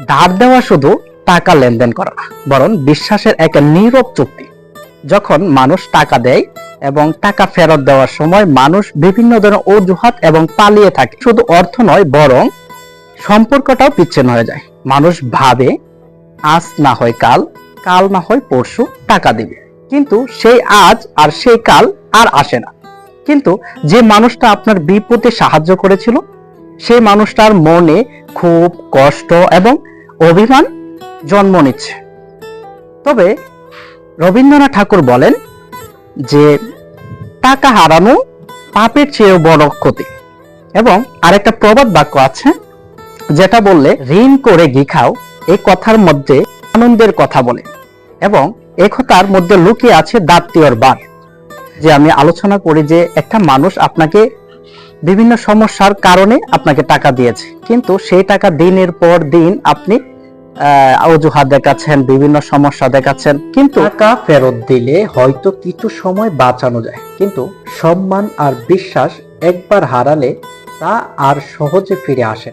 ধার দেওয়া শুধু টাকা লেনদেন করা না, বরং বিশ্বাসের এক নীরব চুক্তি। যখন মানুষ টাকা দেয় এবং টাকা ফেরত দেওয়ার সময় মানুষ বিভিন্ন ধরনের অজুহাত এবং পালিয়ে থাকে, শুধু অর্থ নয় বরং সম্পর্কটাও বিচ্ছিন্ন হয়ে যায়। মানুষ ভাবে আজ না হয় কাল, কাল না হয় পরশু টাকা দিবে, কিন্তু সেই আজ আর সেই কাল আর আসে না। কিন্তু যে মানুষটা আপনার বিপদে সাহায্য করেছিল, সেই মানুষটার মনে খুব কষ্ট এবং অভিমান জন্ম নিচ্ছে। তবে রবীন্দ্রনাথ ঠাকুর বলেন যে টাকা হারানো পাপের চেয়েও বড় ক্ষতি। এবং আরেকটা প্রবাদ বাক্য আছে যেটা বললে ঋণ করে ঘি খাও, এই কথার মধ্যে আনন্দের কথা বলে এবং এই কথার মধ্যে লুকিয়ে আছে দাত্তীয়র বার। যে আমি আলোচনা করি যে একটা মানুষ আপনাকে বিভিন্ন সমস্যার কারণে আপনাকে টাকা দিয়েছে, কিন্তু সেই টাকা দিনের পর দিন আপনি অজুহাত দেখাচ্ছেন, বিভিন্ন সমস্যা দেখাচ্ছেন। কিন্তু টাকা ফেরত দিলে হয়তো কিছু সময় বাঁচানো যায়, কিন্তু সম্মান আর বিশ্বাস একবার হারালে তা আর সহজে ফিরে আসে।